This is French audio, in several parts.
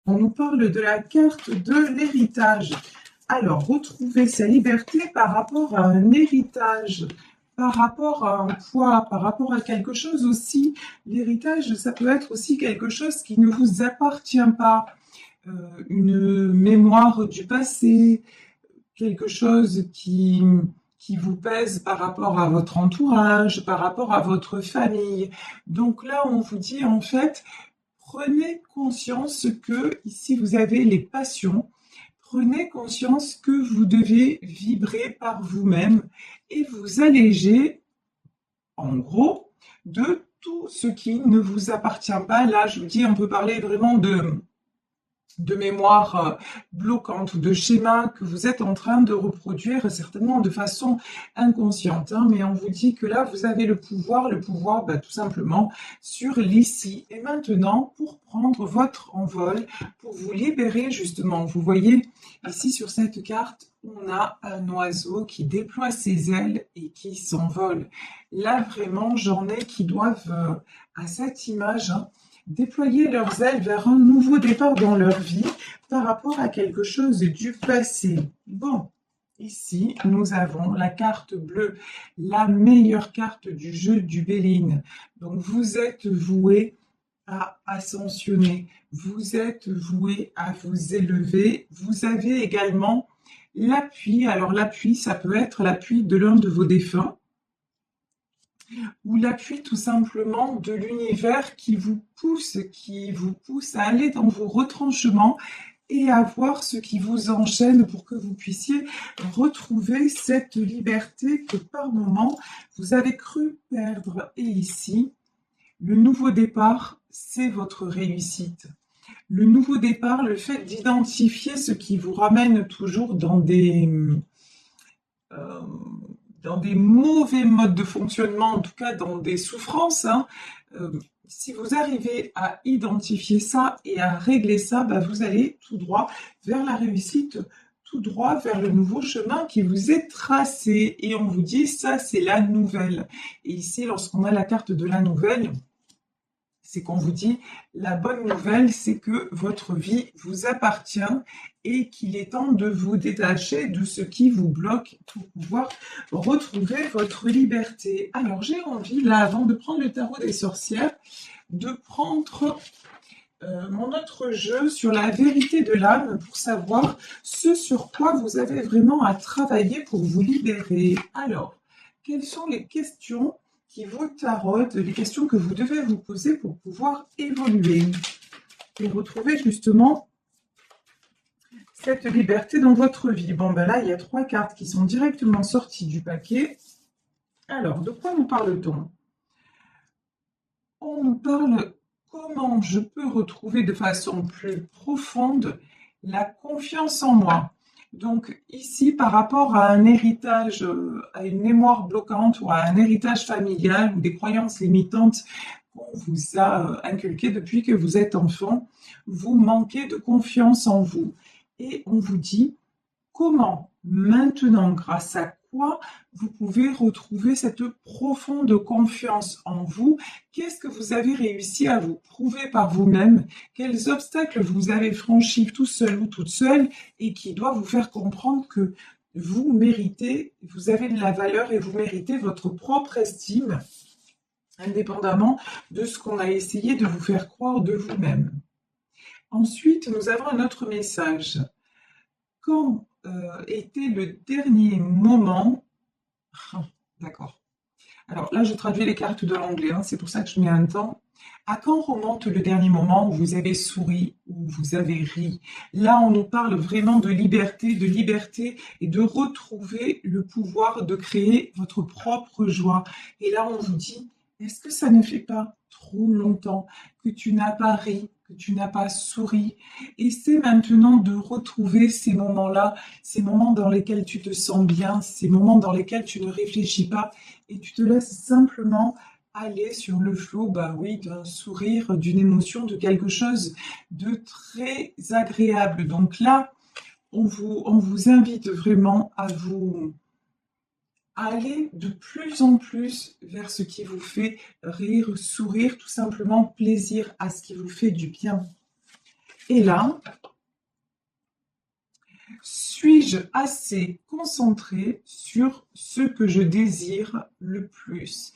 On nous parle de la carte de l'héritage. Alors, retrouver sa liberté par rapport à un héritage, par rapport à un poids, par rapport à quelque chose aussi. L'héritage, ça peut être aussi quelque chose qui ne vous appartient pas. Une mémoire du passé, quelque chose qui vous pèse par rapport à votre entourage, par rapport à votre famille. Donc là, on vous dit en fait, prenez conscience que ici vous avez les passions. Prenez conscience que vous devez vibrer par vous-même et vous alléger, en gros, de tout ce qui ne vous appartient pas. Là, je vous dis, on peut parler vraiment de mémoire bloquante, de schémas que vous êtes en train de reproduire certainement de façon inconsciente. Hein, mais on vous dit que là, vous avez le pouvoir tout simplement sur l'ici et maintenant pour prendre votre envol, pour vous libérer justement. Vous voyez ici sur cette carte, on a un oiseau qui déploie ses ailes et qui s'envole. Là, vraiment, j'en ai qui doivent, à cette image, hein, déployer leurs ailes vers un nouveau départ dans leur vie par rapport à quelque chose du passé. Bon, ici, nous avons la carte bleue, la meilleure carte du jeu du Béline. Donc, vous êtes voué à ascensionner, vous êtes voué à vous élever. Vous avez également l'appui. Alors, l'appui, ça peut être l'appui de l'un de vos défunts, ou l'appui tout simplement de l'univers qui vous pousse à aller dans vos retranchements et à voir ce qui vous enchaîne pour que vous puissiez retrouver cette liberté que par moment vous avez cru perdre. Et ici, le nouveau départ, c'est votre réussite. Le nouveau départ, le fait d'identifier ce qui vous ramène toujours euh, dans des mauvais modes de fonctionnement, en tout cas dans des souffrances, hein, si vous arrivez à identifier ça et à régler ça, bah vous allez tout droit vers la réussite, tout droit vers le nouveau chemin qui vous est tracé. Et on vous dit, ça c'est la nouvelle. Et ici, lorsqu'on a la carte de la nouvelle, c'est qu'on vous dit, la bonne nouvelle, c'est que votre vie vous appartient et qu'il est temps de vous détacher de ce qui vous bloque pour pouvoir retrouver votre liberté. Alors, j'ai envie, là, avant de prendre le tarot des sorcières, de prendre mon autre jeu sur la vérité de l'âme pour savoir ce sur quoi vous avez vraiment à travailler pour vous libérer. Alors, quelles sont les questions qui vous tarautent, les questions que vous devez vous poser pour pouvoir évoluer et retrouver justement cette liberté dans votre vie? Bon, ben là, il y a 3 cartes qui sont directement sorties du paquet. Alors, de quoi nous parle-t-on? On nous parle comment je peux retrouver de façon plus profonde la confiance en moi. Donc ici, par rapport à un héritage, à une mémoire bloquante ou à un héritage familial ou des croyances limitantes qu'on vous a inculquées depuis que vous êtes enfant, vous manquez de confiance en vous. Et on vous dit comment maintenant, grâce à quoi vous pouvez retrouver cette profonde confiance en vous? Qu'est-ce que vous avez réussi à vous prouver par vous-même? Quels obstacles vous avez franchis tout seul ou toute seule et qui doivent vous faire comprendre que vous méritez, vous avez de la valeur et vous méritez votre propre estime, indépendamment de ce qu'on a essayé de vous faire croire de vous-même. Ensuite, nous avons un autre message. Quand était le dernier moment... Ah, d'accord. Alors là, je traduis les cartes de l'anglais, hein, c'est pour ça que je mets un temps. À quand remonte le dernier moment où vous avez souri, où vous avez ri? Là, on nous parle vraiment de liberté et de retrouver le pouvoir de créer votre propre joie. Et là, on vous dit, est-ce que ça ne fait pas trop longtemps que tu n'as pas ri, que tu n'as pas souri? Et c'est maintenant de retrouver ces moments-là, ces moments dans lesquels tu te sens bien, ces moments dans lesquels tu ne réfléchis pas et tu te laisses simplement aller sur le flot, bah oui, d'un sourire, d'une émotion, de quelque chose de très agréable. Donc là, on vous invite vraiment à aller de plus en plus vers ce qui vous fait rire, sourire, tout simplement plaisir à ce qui vous fait du bien. Et là, suis-je assez concentré sur ce que je désire le plus?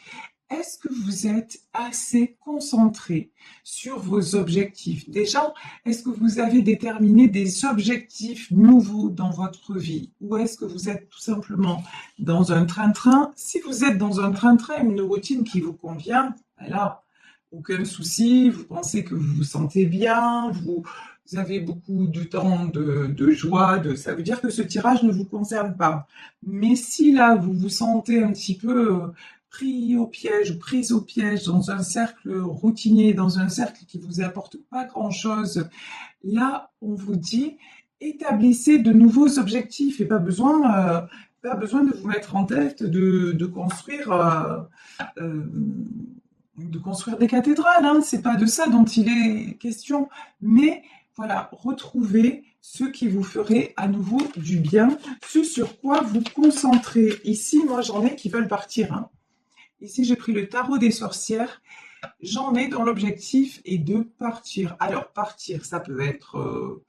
Est-ce que vous êtes assez concentré sur vos objectifs? Déjà, est-ce que vous avez déterminé des objectifs nouveaux dans votre vie? Ou est-ce que vous êtes tout simplement dans un train-train? Si vous êtes dans un train-train, une routine qui vous convient, là, aucun souci, vous pensez que vous vous sentez bien, vous avez beaucoup de temps de joie, ça veut dire que ce tirage ne vous concerne pas. Mais si là, vous vous sentez un petit peu pris au piège ou prise au piège dans un cercle routinier, dans un cercle qui vous apporte pas grand-chose, là, on vous dit, établissez de nouveaux objectifs et pas besoin de vous mettre en tête euh, de construire des cathédrales, hein. C'est pas de ça dont il est question, mais voilà, retrouvez ce qui vous ferait à nouveau du bien, ce sur quoi vous concentrez. Ici, moi, j'en ai qui veulent partir, hein. Ici, j'ai pris le tarot des sorcières. J'en ai dont l'objectif est de partir. Alors, partir, ça peut être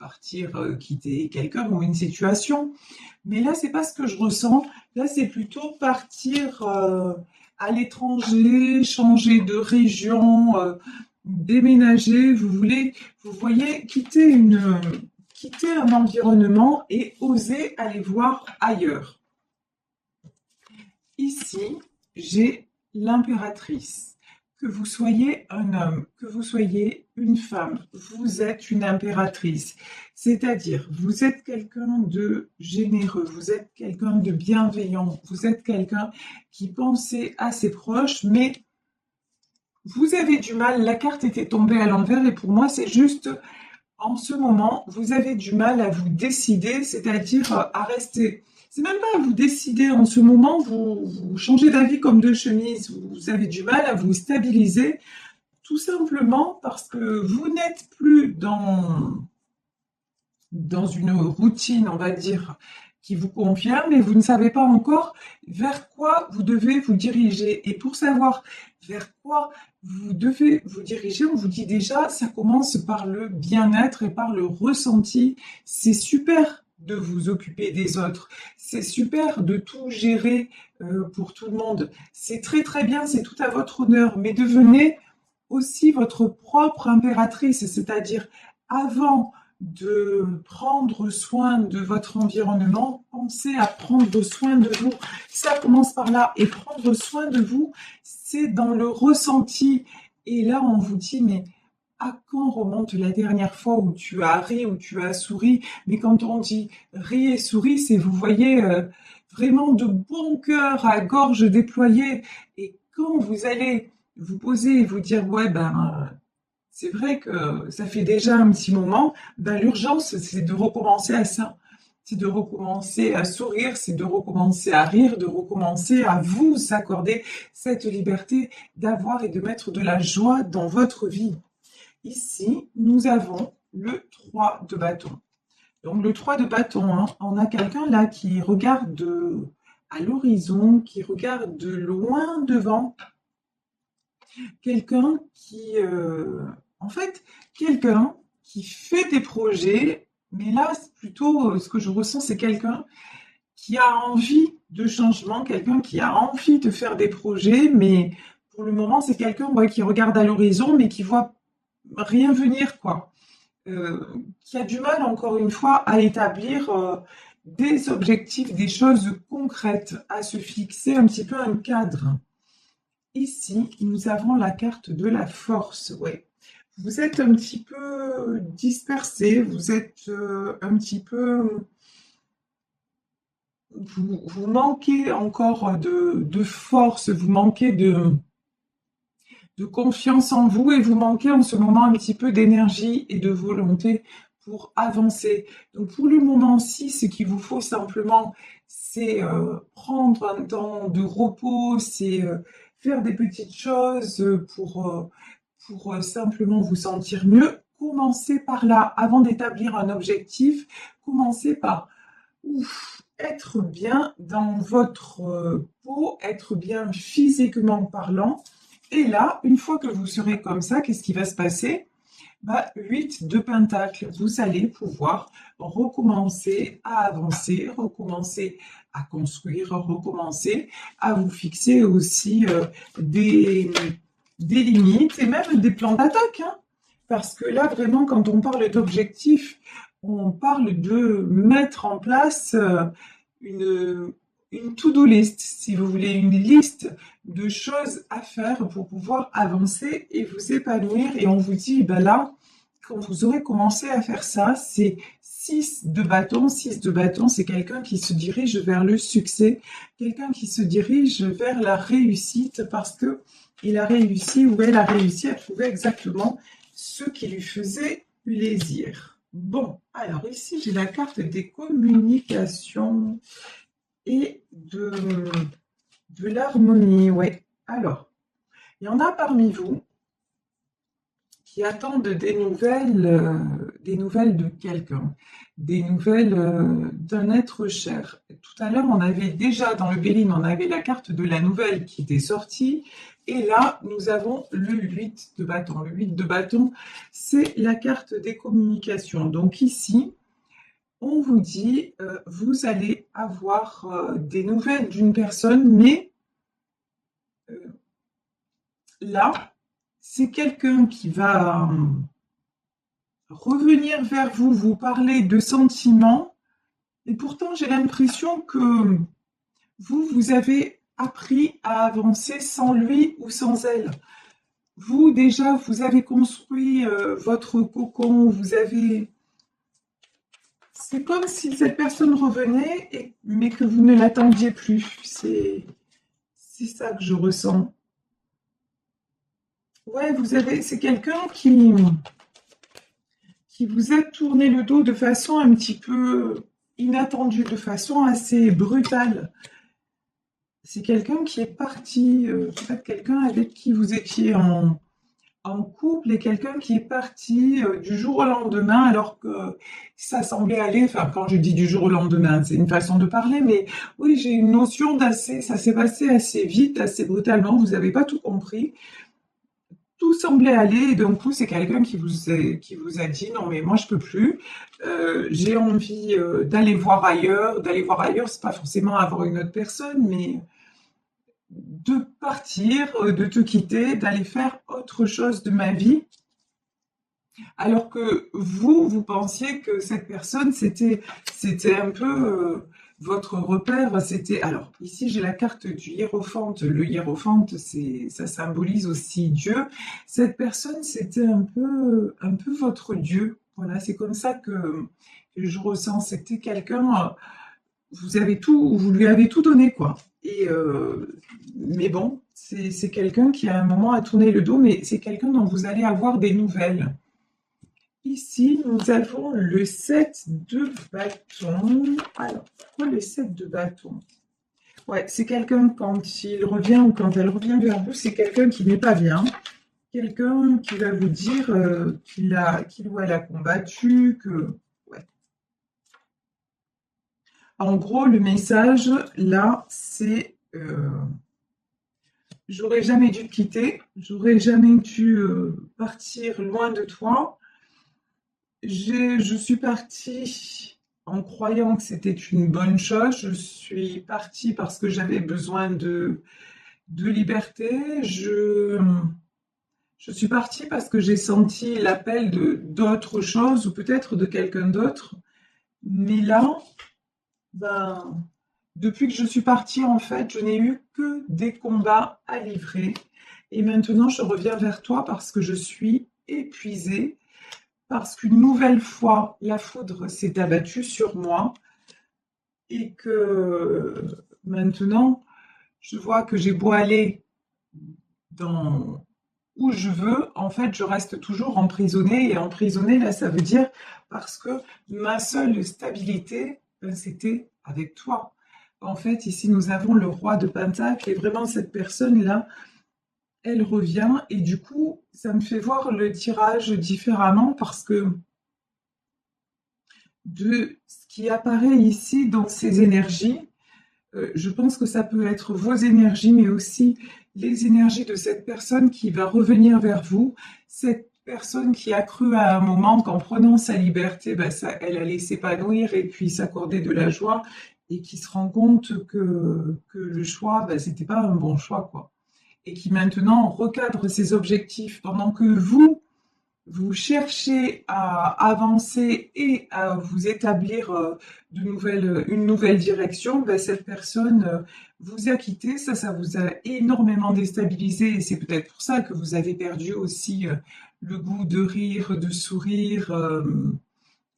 quitter quelqu'un ou une situation. Mais là, c'est pas ce que je ressens. Là, c'est plutôt partir à l'étranger, changer de région, déménager. Vous voyez, quitter un environnement et oser aller voir ailleurs. Ici, j'ai l'impératrice. Que vous soyez un homme, que vous soyez une femme, vous êtes une impératrice. C'est-à-dire, vous êtes quelqu'un de généreux, vous êtes quelqu'un de bienveillant, vous êtes quelqu'un qui pensait à ses proches, mais vous avez du mal, la carte était tombée à l'envers et pour moi, c'est juste, en ce moment, vous avez du mal à vous décider, c'est-à-dire à rester. C'est même pas à vous décider en ce moment, vous changez d'avis comme de chemise, vous avez du mal à vous stabiliser, tout simplement parce que vous n'êtes plus dans une routine, on va dire, qui vous convient, mais vous ne savez pas encore vers quoi vous devez vous diriger. Et pour savoir vers quoi vous devez vous diriger, on vous dit déjà, ça commence par le bien-être et par le ressenti. C'est super de vous occuper des autres. C'est super de tout gérer pour tout le monde. C'est très très bien, c'est tout à votre honneur, mais devenez aussi votre propre impératrice, c'est-à-dire avant de prendre soin de votre environnement, pensez à prendre soin de vous. Ça commence par là. Et prendre soin de vous, c'est dans le ressenti. Et là, on vous dit, mais à quand remonte la dernière fois où tu as ri, où tu as souri? Mais quand on dit ri et souris, c'est, vous voyez, vraiment de bon cœur, à gorge déployée. Et quand vous allez vous poser et vous dire, ouais, ben, c'est vrai que ça fait déjà un petit moment, ben, l'urgence, c'est de recommencer à ça. C'est de recommencer à sourire, c'est de recommencer à rire, de recommencer à vous accorder cette liberté d'avoir et de mettre de la joie dans votre vie. Ici, nous avons le 3 de bâton. Donc le 3 de bâton, hein, on a quelqu'un là qui regarde à l'horizon, qui regarde de loin devant, quelqu'un en fait, quelqu'un qui fait des projets, mais là, c'est plutôt, ce que je ressens, c'est quelqu'un qui a envie de changement, quelqu'un qui a envie de faire des projets, mais pour le moment, c'est quelqu'un ouais, qui regarde à l'horizon, mais qui voit rien venir, quoi. Qui a du mal, encore une fois, à établir des objectifs, des choses concrètes, à se fixer un petit peu un cadre. Ici, nous avons la carte de la force. Ouais. Vous êtes un petit peu dispersé, vous êtes un petit peu... Vous manquez encore de force, vous manquez de confiance en vous et vous manquez en ce moment un petit peu d'énergie et de volonté pour avancer. Donc pour le moment-ci, ce qu'il vous faut simplement, c'est prendre un temps de repos, c'est faire des petites choses pour simplement vous sentir mieux. Commencez par là, avant d'établir un objectif, commencez par être bien dans votre peau, être bien physiquement parlant. Et là, une fois que vous serez comme ça, qu'est-ce qui va se passer? 8 de Pentacle, vous allez pouvoir recommencer à avancer, recommencer à construire, recommencer à vous fixer aussi des limites et même des plans d'attaque, hein. Parce que là, vraiment, quand on parle d'objectifs, on parle de mettre en place une, une to-do list, si vous voulez, une liste de choses à faire pour pouvoir avancer et vous épanouir. Et on vous dit, ben là, quand vous aurez commencé à faire ça, c'est 6 de bâton. 6 de bâton, c'est quelqu'un qui se dirige vers le succès, quelqu'un qui se dirige vers la réussite parce que il a réussi ou elle a réussi à trouver exactement ce qui lui faisait plaisir. Bon, alors ici, j'ai la carte des communications et de l'harmonie. Ouais. Alors, il y en a parmi vous qui attendent des nouvelles de quelqu'un, des nouvelles d'un être cher. Tout à l'heure, on avait déjà dans le Béline, on avait la carte de la nouvelle qui était sortie, et là, nous avons le 8 de bâton. Le 8 de bâton, c'est la carte des communications. Donc ici, on vous dit, vous allez avoir des nouvelles d'une personne, mais là, c'est quelqu'un qui va revenir vers vous, vous parler de sentiments, et pourtant j'ai l'impression que vous avez appris à avancer sans lui ou sans elle. Vous, déjà, vous avez construit votre cocon, vous avez... C'est comme si cette personne revenait, mais que vous ne l'attendiez plus. C'est ça que je ressens. Ouais, c'est quelqu'un qui vous a tourné le dos de façon un petit peu inattendue, de façon assez brutale. C'est quelqu'un qui est parti, peut-être quelqu'un avec qui vous étiez en couple et quelqu'un qui est parti du jour au lendemain alors que ça semblait aller, enfin quand je dis du jour au lendemain, c'est une façon de parler, mais oui, j'ai une notion ça s'est passé assez vite, assez brutalement, vous n'avez pas tout compris. Tout semblait aller et d'un coup c'est quelqu'un qui vous a dit non mais moi je peux plus. J'ai envie d'aller voir ailleurs. D'aller voir ailleurs, c'est pas forcément avoir une autre personne, mais de partir, de te quitter, d'aller faire autre chose de ma vie. Alors que vous pensiez que cette personne, c'était un peu votre repère. Alors, ici, j'ai la carte du hiérophante. Le hiérophante, ça symbolise aussi Dieu. Cette personne, c'était un peu votre Dieu. Voilà, c'est comme ça que je ressens. C'était quelqu'un, vous lui avez tout donné, quoi. Mais bon, c'est quelqu'un qui à un moment a tourné le dos, mais c'est quelqu'un dont vous allez avoir des nouvelles. Ici, nous avons le 7 de bâton. Alors, pourquoi le 7 de bâton? Ouais, c'est quelqu'un quand il revient ou quand elle revient vers vous, c'est quelqu'un qui n'est pas bien. Quelqu'un qui va vous dire qu'il ou elle a combattu, que... Ouais. En gros, le message, là, c'est j'aurais jamais dû te quitter, j'aurais jamais dû partir loin de toi. Je suis partie en croyant que c'était une bonne chose. Je suis partie parce que j'avais besoin de liberté. Je suis partie parce que j'ai senti l'appel d'autre chose ou peut-être de quelqu'un d'autre. Mais là, ben, depuis que je suis partie, en fait, je n'ai eu que des combats à livrer. Et maintenant, je reviens vers toi parce que je suis épuisée, parce qu'une nouvelle fois, la foudre s'est abattue sur moi et que maintenant, je vois que j'ai beau aller dans où je veux, en fait, je reste toujours emprisonnée. Et emprisonnée, là, ça veut dire parce que ma seule stabilité, c'était avec toi. En fait, ici, nous avons le roi de Pentacle et vraiment, cette personne-là, elle revient. Et du coup, ça me fait voir le tirage différemment parce que de ce qui apparaît ici dans ces énergies, je pense que ça peut être vos énergies, mais aussi les énergies de cette personne qui va revenir vers vous. Cette personne qui a cru à un moment qu'en prenant sa liberté, ben, elle allait s'épanouir et puis s'accorder de la joie, et qui se rend compte que le choix, ben, c'était pas un bon choix, quoi. Et qui maintenant recadre ses objectifs pendant que vous cherchez à avancer et à vous établir une nouvelle direction, ben, cette personne vous a quitté, ça vous a énormément déstabilisé, et c'est peut-être pour ça que vous avez perdu aussi le goût de rire, de sourire,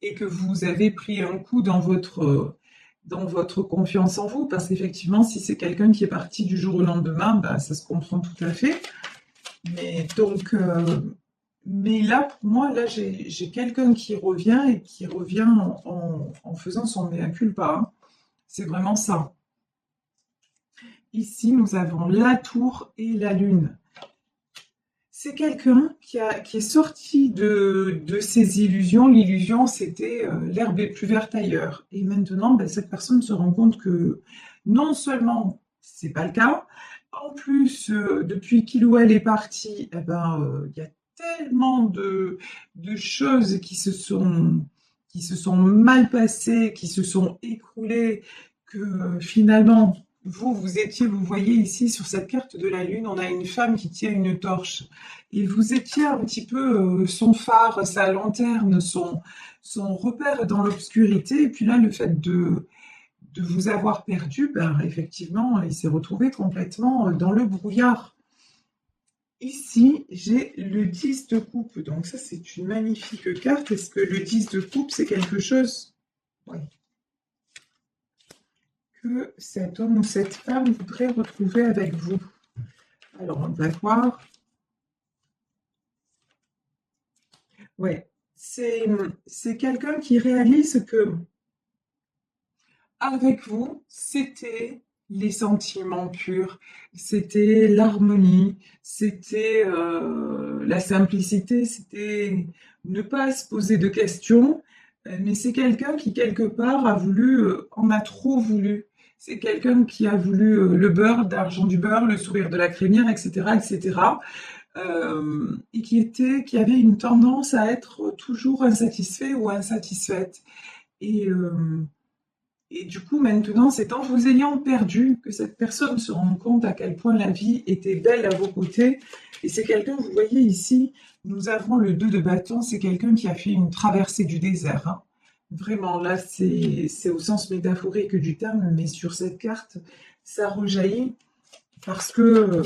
et que vous avez pris un coup dans votre confiance en vous, parce qu'effectivement, si c'est quelqu'un qui est parti du jour au lendemain, ben, ça se comprend tout à fait. Mais donc, mais là, pour moi, là, j'ai quelqu'un qui revient, et qui revient en faisant son mea culpa, hein. C'est vraiment ça. Ici, nous avons la tour et la lune. C'est quelqu'un qui est sorti de ses illusions. L'illusion, c'était l'herbe est plus verte ailleurs. Et maintenant, ben, cette personne se rend compte que non seulement c'est pas le cas, en plus, depuis qu'il ou elle est parti, eh ben, il y a tellement de choses qui se sont mal passées, qui se sont écroulées, que finalement, vous étiez, vous voyez ici sur cette carte de la Lune, on a une femme qui tient une torche. Et vous étiez un petit peu son phare, sa lanterne, son repère dans l'obscurité. Et puis là, le fait de vous avoir perdu, ben, effectivement, il s'est retrouvé complètement dans le brouillard. Ici, j'ai le 10 de coupe. Donc ça, c'est une magnifique carte. Est-ce que le 10 de coupe, c'est quelque chose, ouais, que cet homme ou cette femme voudrait retrouver avec vous? Alors, on va voir. Ouais, c'est quelqu'un qui réalise que avec vous, c'était les sentiments purs, c'était l'harmonie, c'était la simplicité, c'était ne pas se poser de questions. Mais c'est quelqu'un qui, quelque part, a voulu, en a trop voulu. C'est quelqu'un qui a voulu le beurre, d'argent du beurre, le sourire de la crémière, etc., etc. Et qui avait une tendance à être toujours insatisfait ou insatisfaite. Et, euh, et du coup, maintenant, c'est en vous ayant perdu que cette personne se rend compte à quel point la vie était belle à vos côtés. Et c'est quelqu'un, vous voyez ici, nous avons le 2 de bâton, c'est quelqu'un qui a fait une traversée du désert, hein. Vraiment, là, c'est au sens métaphorique du terme, mais sur cette carte, ça rejaillit parce que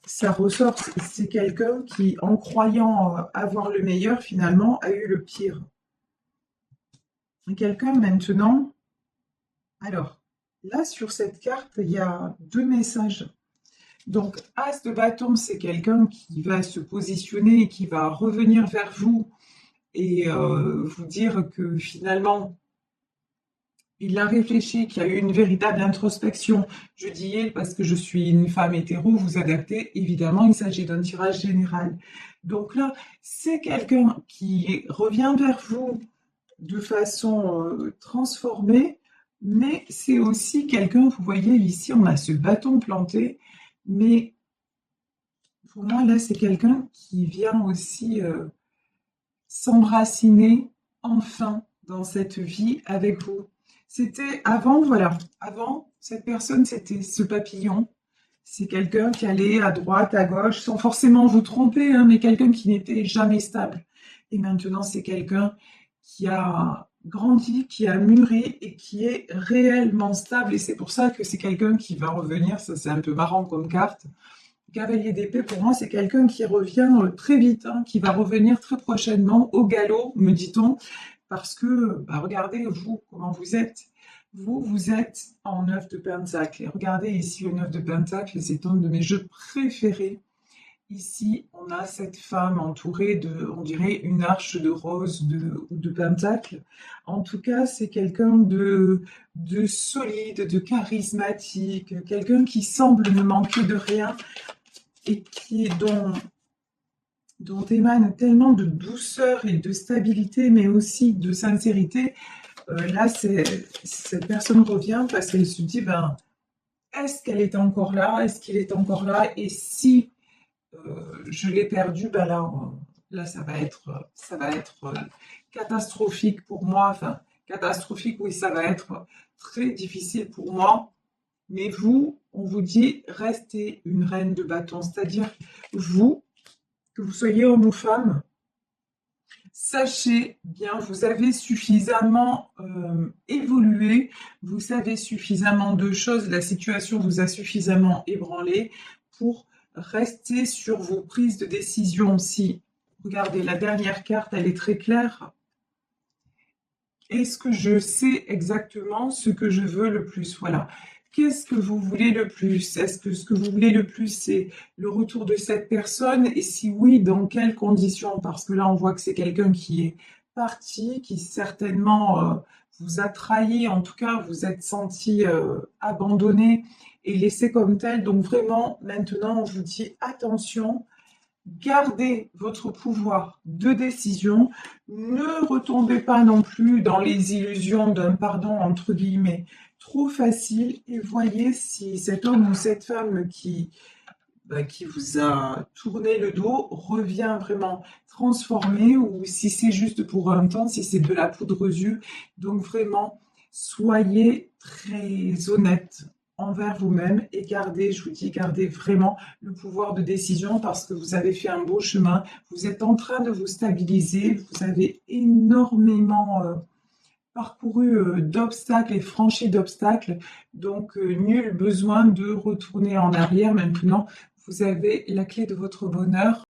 ça ressort. C'est quelqu'un qui, en croyant avoir le meilleur, finalement, a eu le pire. Quelqu'un maintenant. Alors, là, sur cette carte, il y a deux messages. Donc, As de bâton, c'est quelqu'un qui va se positionner et qui va revenir vers vous et vous dire que finalement, il a réfléchi, qu'il y a eu une véritable introspection. Je dis il parce que je suis une femme hétéro, vous adaptez. Évidemment, il s'agit d'un tirage général. Donc là, c'est quelqu'un qui revient vers vous de façon transformée, mais c'est aussi quelqu'un, vous voyez ici, on a ce bâton planté, mais pour moi, là, c'est quelqu'un qui vient aussi s'enraciner enfin dans cette vie avec vous. C'était avant, voilà, avant, cette personne, c'était ce papillon. C'est quelqu'un qui allait à droite, à gauche, sans forcément vous tromper, hein, mais quelqu'un qui n'était jamais stable. Et maintenant, c'est quelqu'un qui a grandi, qui a mûri et qui est réellement stable. Et c'est pour ça que c'est quelqu'un qui va revenir. Ça, c'est un peu marrant comme carte. Cavalier d'épée, pour moi, c'est quelqu'un qui revient très vite, hein, qui va revenir très prochainement au galop, me dit-on, parce que, bah, regardez, vous, comment vous êtes. Vous êtes en 9 de Pentacle. Et regardez ici le 9 de Pentacle, c'est un de mes jeux préférés. Ici, on a cette femme entourée de, on dirait, une arche de rose ou de Pentacle. En tout cas, c'est quelqu'un de solide, de charismatique, quelqu'un qui semble ne manquer de rien et dont émane tellement de douceur et de stabilité, mais aussi de sincérité. Là, cette personne revient parce qu'elle se dit, ben, est-ce qu'elle est encore là? Est-ce qu'il est encore là? Et si je l'ai perdu, ben là, Là, ça va être catastrophique pour moi. Enfin, catastrophique, oui, ça va être très difficile pour moi. Mais vous, on vous dit, restez une reine de bâton. C'est-à-dire, vous, que vous soyez homme ou femme, sachez bien, vous avez suffisamment évolué, vous savez suffisamment de choses, la situation vous a suffisamment ébranlé pour rester sur vos prises de décision. Si, regardez, la dernière carte, elle est très claire. Est-ce que je sais exactement ce que je veux le plus? Voilà. Qu'est-ce que vous voulez le plus? Est-ce que ce que vous voulez le plus, c'est le retour de cette personne? Et si oui, dans quelles conditions? Parce que là, on voit que c'est quelqu'un qui est parti, qui certainement vous a trahi, en tout cas, vous êtes senti abandonné et laissé comme tel. Donc vraiment, maintenant, on vous dit attention, gardez votre pouvoir de décision, ne retombez pas non plus dans les illusions d'un pardon entre guillemets trop facile et voyez si cet homme ou cette femme qui vous a tourné le dos revient vraiment transformé ou si c'est juste pour un temps, si c'est de la poudre aux yeux. Donc vraiment, soyez très honnête envers vous-même et gardez, je vous dis, gardez vraiment le pouvoir de décision parce que vous avez fait un beau chemin, vous êtes en train de vous stabiliser, vous avez énormément parcouru d'obstacles et franchi d'obstacles, donc nul besoin de retourner en arrière maintenant, vous avez la clé de votre bonheur.